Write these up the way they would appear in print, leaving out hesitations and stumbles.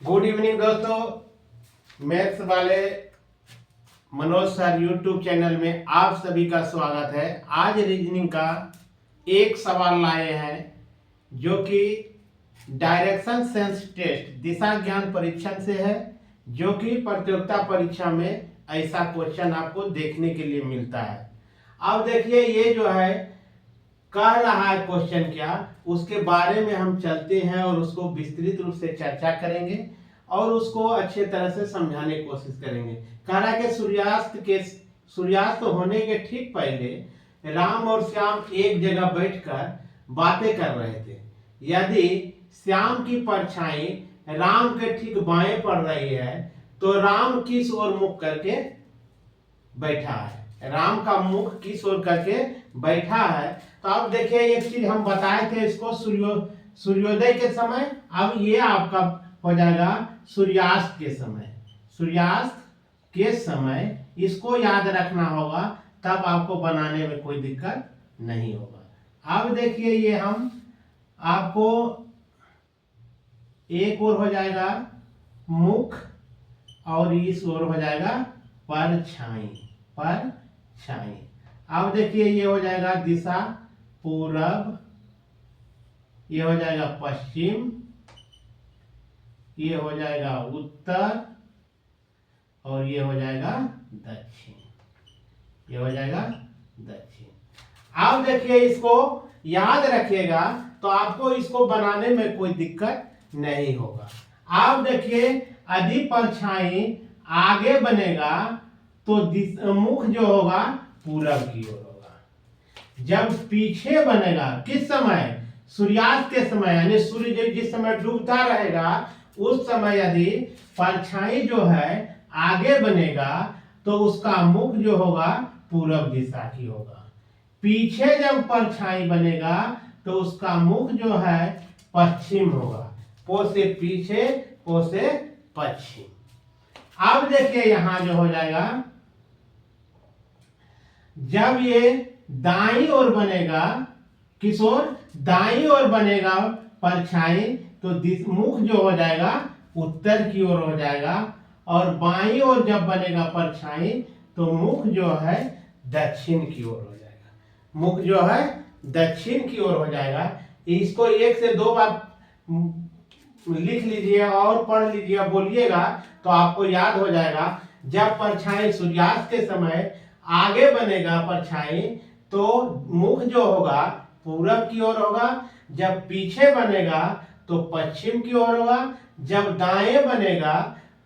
Good evening दोस्तों, maths वाले Manoj sir YouTube channel में आप सभी का स्वागत है। आज रीजनिंग का एक सवाल लाए हैं जो कि डायरेक्शन सेंस टेस्ट दिशा ज्ञान परीक्षण से है, जो कि प्रतियोगिता परीक्षा में ऐसा क्वेश्चन आपको देखने के लिए मिलता है। अब देखिए, ये जो है कह रहा है क्वेश्चन क्या, उसके बारे में हम चलते हैं और उसको विस्तृत रूप से चर्चा करेंगे और उसको अच्छे तरह से समझाने की कोशिश करेंगे। कह रहा है कि सूर्यास्त होने के ठीक पहले राम और श्याम एक जगह बैठकर बातें कर रहे थे। यदि श्याम की परछाई राम के ठीक बाएं पड़ रही है तो राम किस ओर मुख करके बैठा है, राम का मुख किस ओर करके बैठा है। तो अब देखिए, एक चीज हम बताए थे इसको सूर्योदय के समय, अब ये आपका हो जाएगा सूर्यास्त के समय। सूर्यास्त के समय इसको याद रखना होगा, तब आपको बनाने में कोई दिक्कत नहीं होगा। अब देखिए, ये हम आपको एक ओर हो जाएगा मुख और इस ओर हो जाएगा परछाई। अब देखिए, ये हो जाएगा दिशा पूरब, ये हो जाएगा पश्चिम, ये हो जाएगा उत्तर और ये हो जाएगा दक्षिण। ये हो जाएगा दक्षिण। अब देखिए, इसको याद रखिएगा तो आपको इसको बनाने में कोई दिक्कत नहीं होगा। अब देखिए, यदि परछाई आगे बनेगा तो मुख जो होगा पूरब की ओर होगा। जब पीछे बनेगा किस समय, सूर्यास्त के समय, यानी सूर्य जिस समय डूबता रहेगा उस समय यदि परछाई जो है आगे बनेगा तो उसका मुख जो होगा पूरब दिशा की होगा। पीछे जब परछाई बनेगा तो उसका मुख जो है पश्चिम होगा। पो से पीछे, पो से पश्चिम। अब देखिए, यहां जो हो जाएगा, जब ये दाईं ओर बनेगा, किस ओर, दाईं ओर बनेगा परछाई, तो मुख जो हो जाएगा उत्तर की ओर हो जाएगा, और बाईं ओर जब बनेगा परछाई तो मुख जो है दक्षिण की ओर हो जाएगा। मुख जो है दक्षिण की ओर हो जाएगा। इसको एक से दो बार लिख लीजिए और पढ़ लीजिए, बोलिएगा तो आपको याद हो जाएगा। जब परछाई सूर्यास्त के समय आगे बनेगा परछाई तो मुख जो होगा पूरब की ओर होगा। जब पीछे बनेगा तो पश्चिम की ओर होगा। जब दाएं बनेगा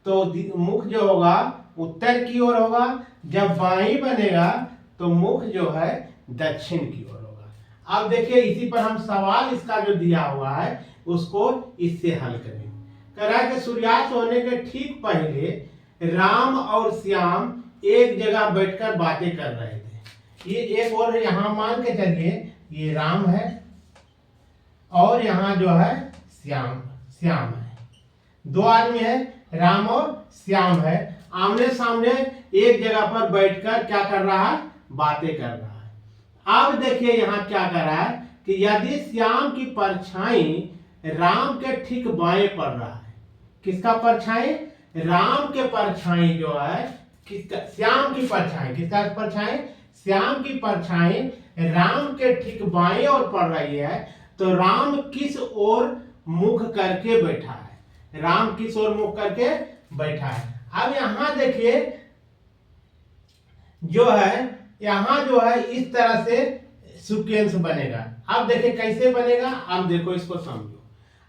तो मुख जो होगा उत्तर की ओर होगा। जब बाईं बनेगा तो मुख जो है दक्षिण की ओर होगा। अब देखिए, इसी पर हम सवाल इसका जो दिया हुआ है उसको इससे हल करेंगे। कह रहा है कि सूर्यास्त होने के ठीक पहले राम और श्याम एक जगह बैठकर बातें कर रहे थे। ये एक और यहां मान के चलिए, ये राम है और यहां जो है श्याम है। दो आदमी है, राम और श्याम है, आमने सामने एक जगह पर बैठकर क्या कर रहा है, बातें कर रहा है। अब देखिए, यहां क्या कर रहा है कि यदि श्याम की परछाई राम के ठीक बाएं पड़ रहा है, किसका परछाई, राम के परछाई जो है किसका, श्याम की परछाई, किसका परछाई, श्याम की परछाई राम के ठीक बाएं ओर पड़ रही है, तो राम किस ओर मुख करके बैठा है, राम किस ओर मुख करके बैठा है। अब यहां देखिए, जो है यहां जो है इस तरह से सीक्वेंस बनेगा। अब देखिए कैसे बनेगा, अब देखो इसको समझो।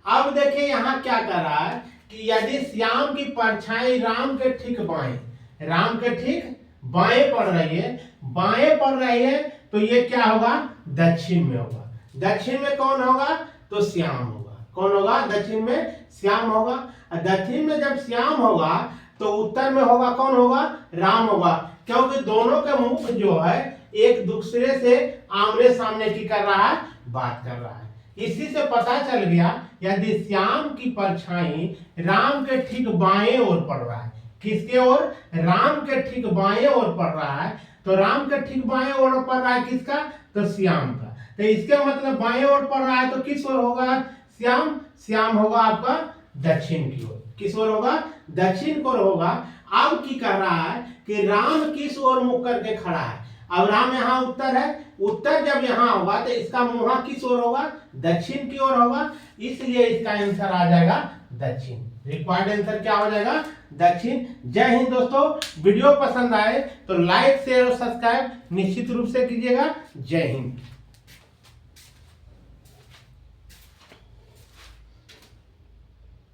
अब देखिए, यहां क्या कर रहा है कि यदि श्याम की परछाई राम के ठीक बाएं, राम के ठीक बाएं पड़ रही है, बाएं पड़ रही है, तो ये क्या होगा, दक्षिण में होगा। दक्षिण में कौन होगा, तो श्याम होगा। कौन होगा, दक्षिण में श्याम होगा। दक्षिण में जब श्याम होगा तो उत्तर में होगा, कौन होगा, राम होगा। क्योंकि दोनों के मुख जो है एक दूसरे से आमने सामने की कर रहा है, बात कर रहा है। इसी से पता चल गया, यदि श्याम की परछाई राम के ठीक बाएं ओर पड़ रहा है, किसके ओर, राम के ठीक बाएं ओर पड़ रहा है, तो राम के ठीक बाएं ओर पड़ रहा है किसका, तो श्याम का। तो इसके मतलब बाएं ओर पड़ रहा है तो किस ओर होगा, श्याम होगा आपका दक्षिण की ओर। किस ओर होगा, दक्षिण को होगा। अब की कह रहा है कि राम किस ओर मुख करके खड़ा है। अब राम यहाँ उत्तर है, उत्तर जब यहाँ होगा तो इसका मुंह किस ओर होगा, दक्षिण की ओर होगा, इसलिए इसका आंसर आ जाएगा दक्षिण। रिक्वायर्ड आंसर क्या हो जाएगा, दक्षिण। जय हिंद दोस्तों, वीडियो पसंद आए तो लाइक शेयर और सब्सक्राइब निश्चित रूप से कीजिएगा। जय हिंद।